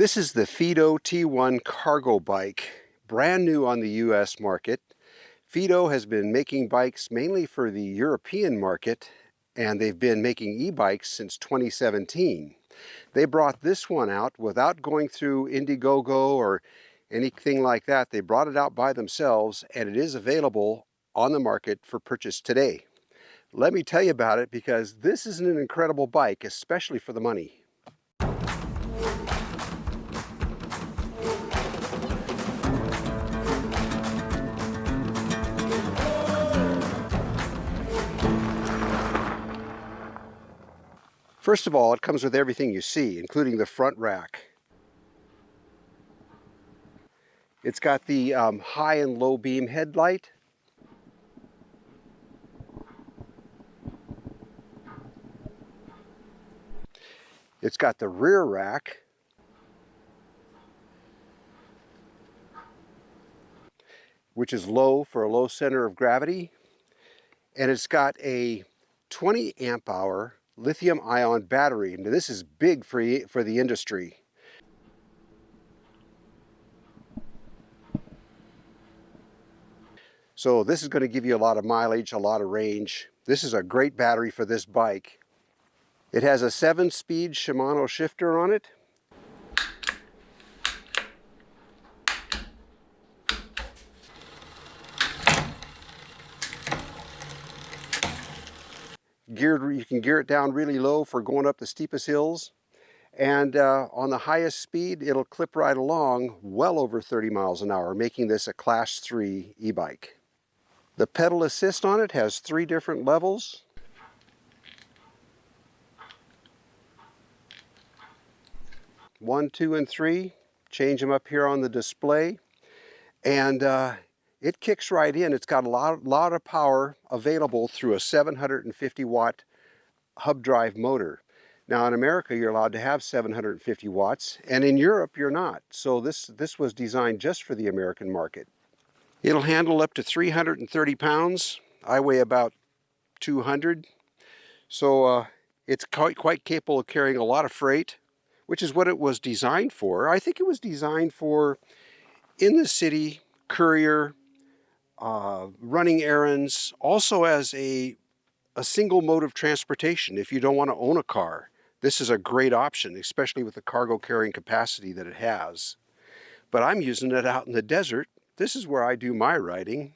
This is the Fiido T1 Cargo bike, brand new on the US market. Fiido has been making bikes mainly for the European market, and they've been making e-bikes since 2017. They brought this one out without going through Indiegogo or anything like that. They brought it out by themselves, and it is available on the market for purchase today. Let me tell you about it, because this is an incredible bike, especially for the money. First of all, it comes with everything you see, including the front rack. It's got the high and low beam headlight. It's got the rear rack. Which is low for a low center of gravity. And it's got a 20 amp hour lithium ion battery. Now, this is big for the industry. So this is going to give you a lot of mileage, a lot of range. This is a great battery for this bike. It has a 7-speed Shimano shifter on it. You can gear it down really low for going up the steepest hills. And on the highest speed, it'll clip right along well over 30 miles an hour, making this a Class 3 e-bike. The pedal assist on it has 3 different levels. One, 2, and 3. Change them up here on the display. And it kicks right in. It's got a lot of power available through a 750 watt hub drive motor. Now in America, you're allowed to have 750 watts, and in Europe, you're not. So this was designed just for the American market. It'll handle up to 330 pounds. I weigh about 200. So it's quite capable of carrying a lot of freight, which is what it was designed for. I think it was designed for in the city, courier, running errands, also as a single mode of transportation. If you don't want to own a car, this is a great option, especially with the cargo carrying capacity that it has. But I'm using it out in the desert. This is where I do my riding,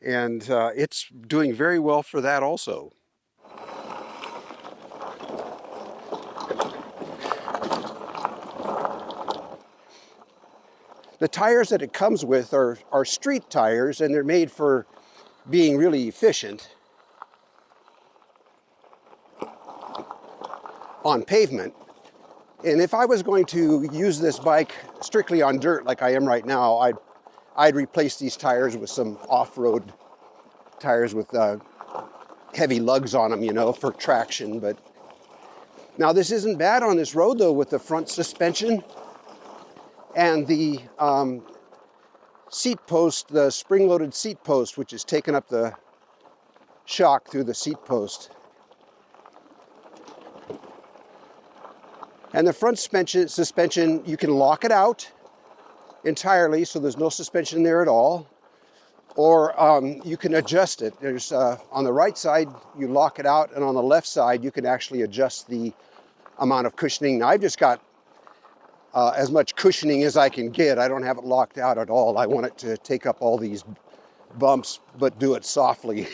and it's doing very well for that also. The tires that it comes with are street tires, and they're made for being really efficient on pavement. And if I was going to use this bike strictly on dirt like I am right now, I'd replace these tires with some off-road tires with heavy lugs on them, you know, for traction. But now this isn't bad on this road though, with the front suspension and the seat post, the spring-loaded seat post, which is taking up the shock through the seat post. And the front suspension, you can lock it out entirely, so there's no suspension there at all. Or you can adjust it. There's on the right side, you lock it out, and on the left side, you can actually adjust the amount of cushioning. Now, I've just got as much cushioning as I can get. I don't have it locked out at all. I want it to take up all these bumps, but do it softly.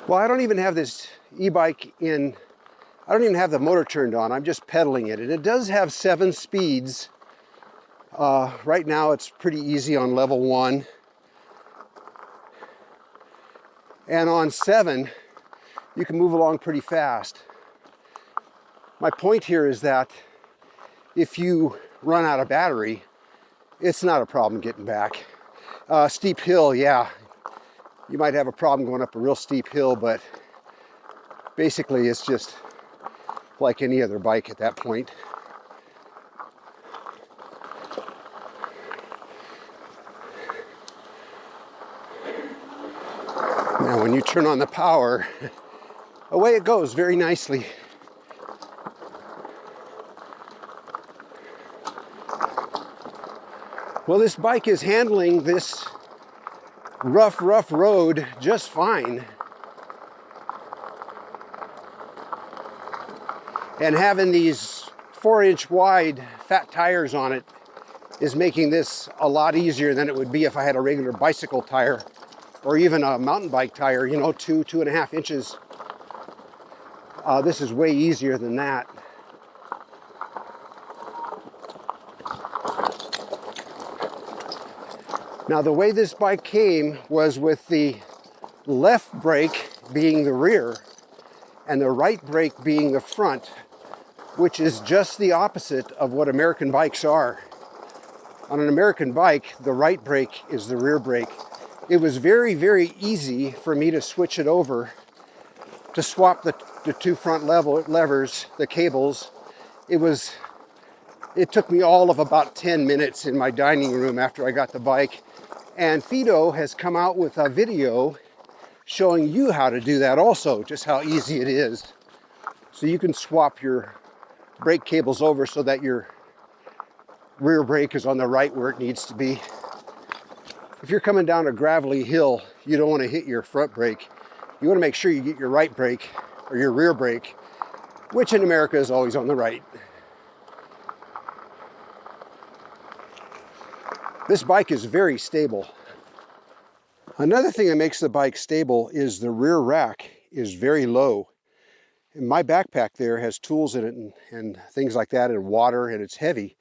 Well, I don't even have this e-bike in, I don't even have the motor turned on. I'm just pedaling it. And it does have 7 speeds. Right now it's pretty easy on level 1. And on 7, you can move along pretty fast. My point here is that if you run out of battery, it's not a problem getting back. Steep hill, yeah. You might have a problem going up a real steep hill, but basically it's just like any other bike at that point. Now when you turn on the power, away it goes very nicely. Well, this bike is handling this rough road just fine. And having these 4-inch wide fat tires on it is making this a lot easier than it would be if I had a regular bicycle tire or even a mountain bike tire, you know, 2.5 inches. This is way easier than that. Now, the way this bike came was with the left brake being the rear and the right brake being the front, which is just the opposite of what American bikes are. On an American bike, the right brake is the rear brake. It was very, very easy for me to switch it over, to swap the two front levers, the cables. It took me all of about 10 minutes in my dining room after I got the bike. And Fiido has come out with a video showing you how to do that also, just how easy it is. So you can swap your brake cables over so that your rear brake is on the right where it needs to be. If you're coming down a gravelly hill, you don't want to hit your front brake. You want to make sure you get your right brake or your rear brake, which in America is always on the right. This bike is very stable. Another thing that makes the bike stable is the rear rack is very low. And my backpack there has tools in it and things like that and water, and it's heavy.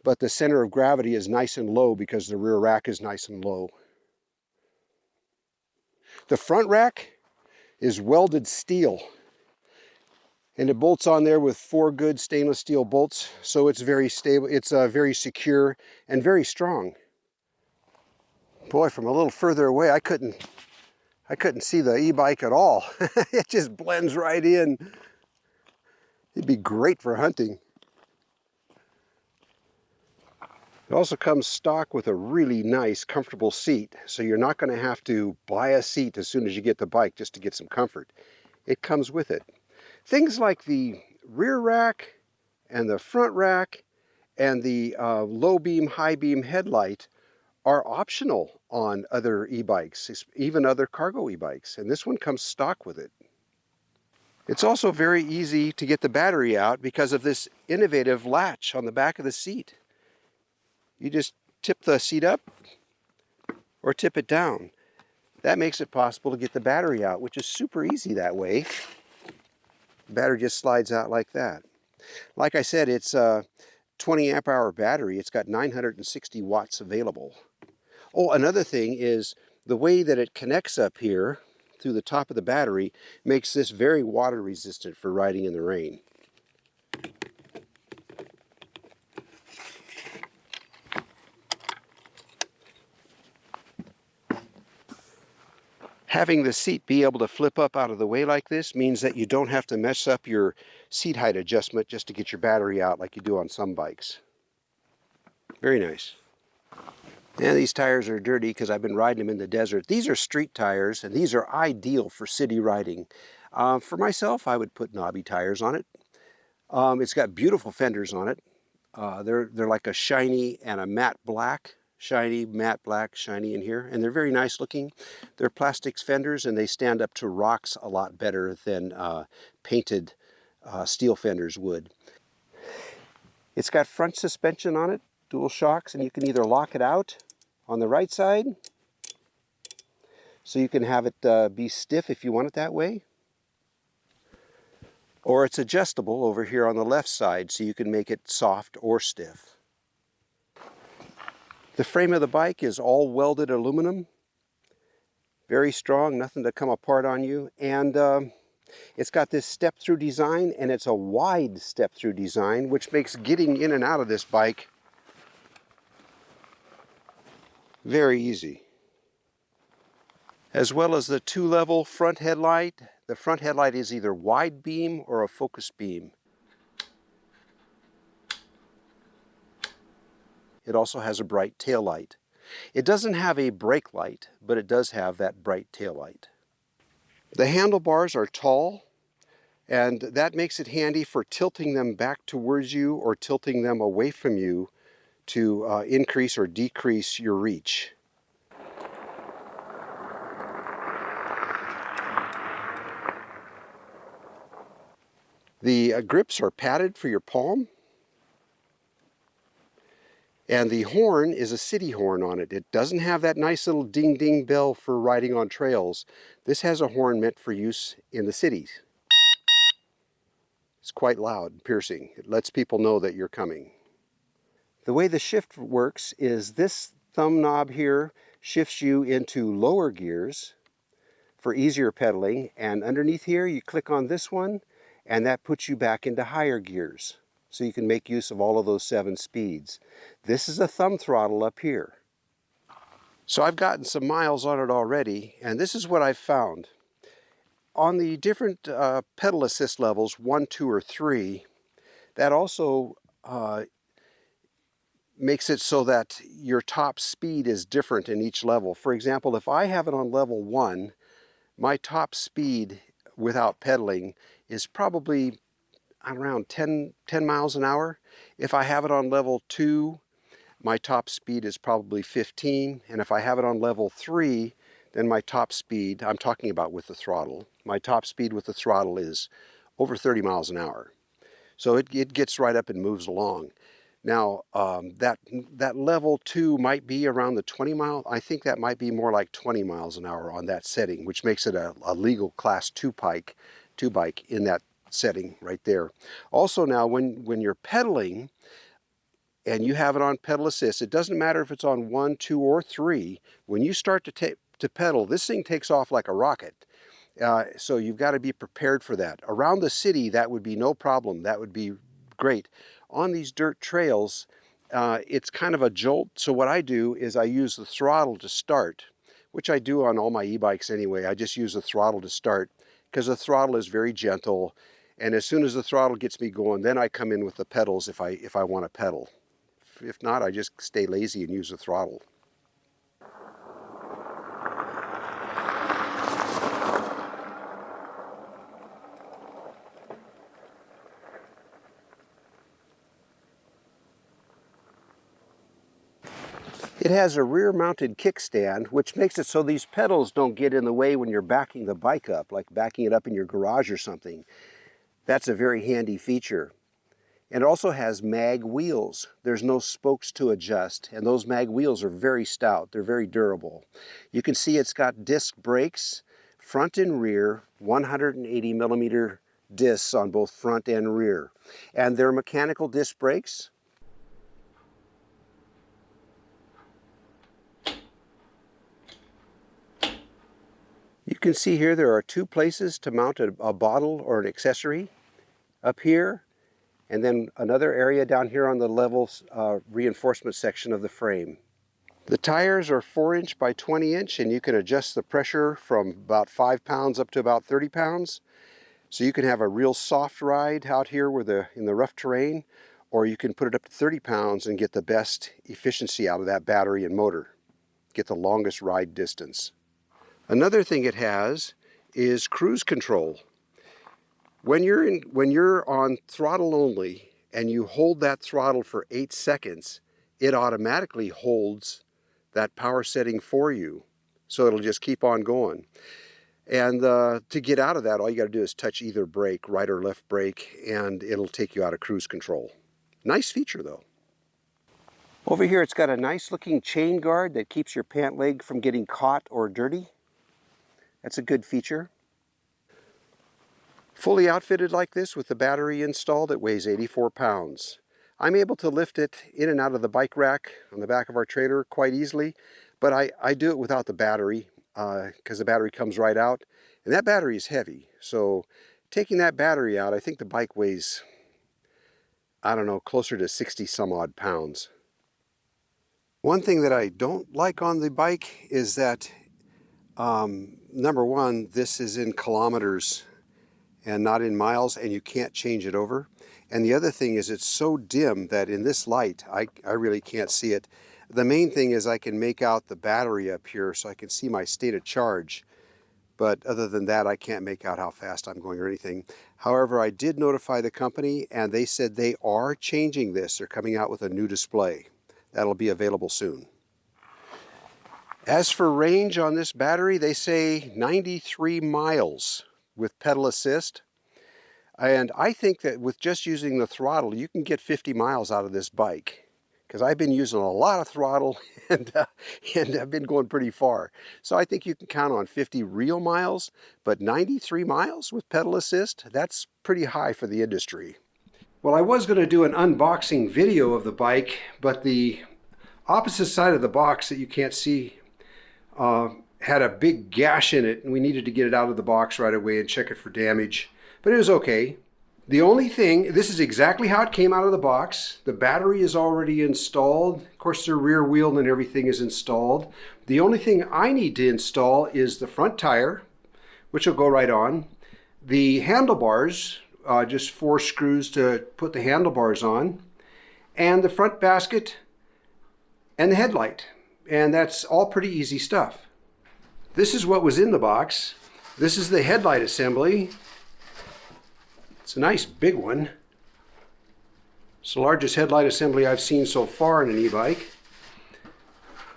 But the center of gravity is nice and low because the rear rack is nice and low. The front rack is welded steel. And it bolts on there with 4 good stainless steel bolts, so it's very stable. It's very secure and very strong. Boy, from a little further away, I couldn't see the e-bike at all. It just blends right in. It'd be great for hunting. It also comes stock with a really nice, comfortable seat, so you're not going to have to buy a seat as soon as you get the bike just to get some comfort. It comes with it. Things like the rear rack and the front rack and the low beam, high beam headlight are optional on other e-bikes, even other cargo e-bikes, and this one comes stock with it. It's also very easy to get the battery out because of this innovative latch on the back of the seat. You just tip the seat up or tip it down. That makes it possible to get the battery out, which is super easy that way. The battery just slides out like that. Like I said, it's a 20 amp hour battery. It's got 960 watts available. Oh, another thing is the way that it connects up here through the top of the battery makes this very water resistant for riding in the rain. Having the seat be able to flip up out of the way like this means that you don't have to mess up your seat height adjustment just to get your battery out like you do on some bikes. Very nice. And these tires are dirty because I've been riding them in the desert. These are street tires, and these are ideal for city riding. For myself, I would put knobby tires on it. It's got beautiful fenders on it. They're like a shiny and a matte black. Shiny, matte black, shiny in here, and they're very nice looking. They're plastics fenders, and they stand up to rocks a lot better than painted steel fenders would. It's got front suspension on it, dual shocks, and you can either lock it out on the right side, so you can have it be stiff if you want it that way, or it's adjustable over here on the left side, so you can make it soft or stiff. The frame of the bike is all welded aluminum, very strong, nothing to come apart on you, and it's got this step-through design, and it's a wide step-through design, which makes getting in and out of this bike very easy. As well as the 2-level front headlight. The front headlight is either wide beam or a focus beam. It also has a bright tail light. It doesn't have a brake light, but it does have that bright tail light. The handlebars are tall, And that makes it handy for tilting them back towards you or tilting them away from you to increase or decrease your reach. The grips are padded for your palm, and the horn is a city horn on it. It doesn't have that nice little ding-ding bell for riding on trails. This has a horn meant for use in the cities. It's quite loud and piercing. It lets people know that you're coming. The way the shift works is this thumb knob here shifts you into lower gears for easier pedaling, and underneath here you click on this one and that puts you back into higher gears. So you can make use of all of those 7 speeds. This is a thumb throttle up here. So I've gotten some miles on it already, and this is what I've found. On the different pedal assist levels, 1, 2, or 3, that also makes it so that your top speed is different in each level. For example, if I have it on level 1, my top speed without pedaling is probably around 10 miles an hour. If I have it on level 2, my top speed is probably 15. And if I have it on level 3, then my top speed, I'm talking about with the throttle, my top speed with the throttle is over 30 miles an hour. So it gets right up and moves along. Now, that level 2 might be around the 20 mile. I think that might be more like 20 miles an hour on that setting, which makes it a legal class 2 bike in that setting right there. Also now, when you're pedaling and you have it on pedal assist, it doesn't matter if it's on 1, 2, or 3. When you start to pedal, this thing takes off like a rocket. So you've got to be prepared for that. Around the city, that would be no problem. That would be great. On these dirt trails, it's kind of a jolt. So what I do is I use the throttle to start, which I do on all my e-bikes anyway. I just use the throttle to start because the throttle is very gentle. And as soon as the throttle gets me going, then I come in with the pedals if I want to pedal. If not, I just stay lazy and use the throttle. It has a rear-mounted kickstand, which makes it so these pedals don't get in the way when you're backing the bike up, like backing it up in your garage or something. That's a very handy feature. And it also has mag wheels. There's no spokes to adjust, and those mag wheels are very stout. They're very durable. You can see it's got disc brakes, front and rear, 180 millimeter discs on both front and rear. And they're mechanical disc brakes. You can see here there are 2 places to mount a bottle or an accessory. Up here, and then another area down here on the level reinforcement section of the frame. The tires are 4-inch by 20-inch, and you can adjust the pressure from about 5 pounds up to about 30 pounds. So you can have a real soft ride out here in the rough terrain, or you can put it up to 30 pounds and get the best efficiency out of that battery and motor. Get the longest ride distance. Another thing it has is cruise control. When you're on throttle only and you hold that throttle for 8 seconds, it automatically holds that power setting for you. So it'll just keep on going. And to get out of that, all you got to do is touch either brake, right or left brake, and it'll take you out of cruise control. Nice feature though. Over here it's got a nice looking chain guard that keeps your pant leg from getting caught or dirty. That's a good feature. Fully outfitted like this with the battery installed, it weighs 84 pounds. I'm able to lift it in and out of the bike rack on the back of our trailer quite easily, but I do it without the battery because the battery comes right out, and that battery is heavy. So taking that battery out, I think the bike weighs, I don't know, closer to 60 some odd pounds. One thing that I don't like on the bike is that number one, this is in kilometers and not in miles, and you can't change it over. And the other thing is it's so dim that in this light, I really can't see it. The main thing is I can make out the battery up here so I can see my state of charge. But other than that, I can't make out how fast I'm going or anything. However, I did notify the company, and they said they are changing this. They're coming out with a new display. That'll be available soon. As for range on this battery, they say 93 miles with pedal assist. And I think that with just using the throttle, you can get 50 miles out of this bike. Because I've been using a lot of throttle and I've been going pretty far. So I think you can count on 50 real miles, but 93 miles with pedal assist, that's pretty high for the industry. Well, I was going to do an unboxing video of the bike, but the opposite side of the box that you can't see had a big gash in it, and we needed to get it out of the box right away and check it for damage. But it was okay. The only thing, this is exactly how it came out of the box. The battery is already installed. Of course, the rear wheel and everything is installed. The only thing I need to install is the front tire, which will go right on. The handlebars, just 4 screws to put the handlebars on. And the front basket and the headlight. And that's all pretty easy stuff. This is what was in the box. This is the headlight assembly. It's a nice big one. It's the largest headlight assembly I've seen so far in an e-bike.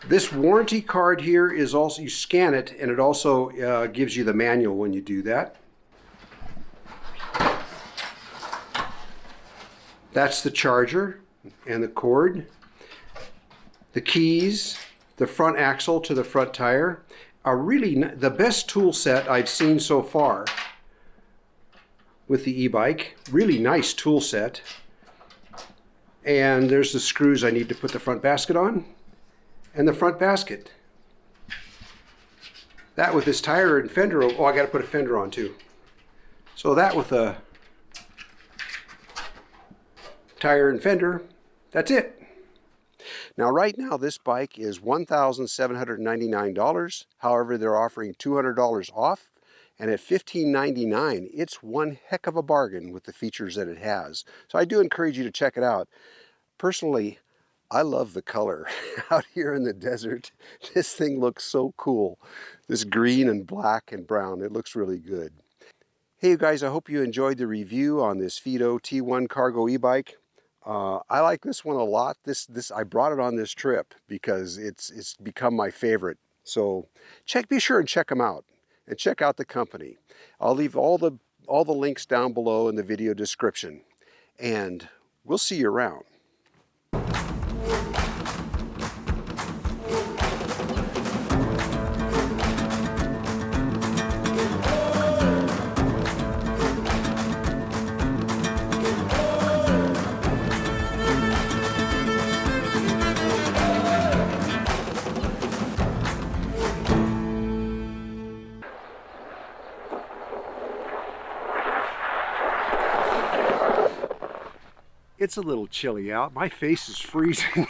This warranty card here is also, you scan it, and it also gives you the manual when you do that. That's the charger and the cord. The keys, the front axle to the front tire. Are really the best tool set I've seen so far with the e-bike. Really nice tool set. And there's the screws I need to put the front basket on, and the front basket. That with this tire and fender, oh, I got to put a fender on too. So that with a tire and fender, that's it. Now right now this bike is $1,799. However, they're offering $200 off. And at $1,599, it's one heck of a bargain with the features that it has. So I do encourage you to check it out. Personally, I love the color out here in the desert. This thing looks so cool. This green and black and brown, it looks really good. Hey you guys, I hope you enjoyed the review on this Fiido T1 Cargo e-bike. I like this one a lot. I brought it on this trip because it's become my favorite. So be sure and check them out. And check out the company. I'll leave all the links down below in the video description. And we'll see you around. It's a little chilly out. My face is freezing.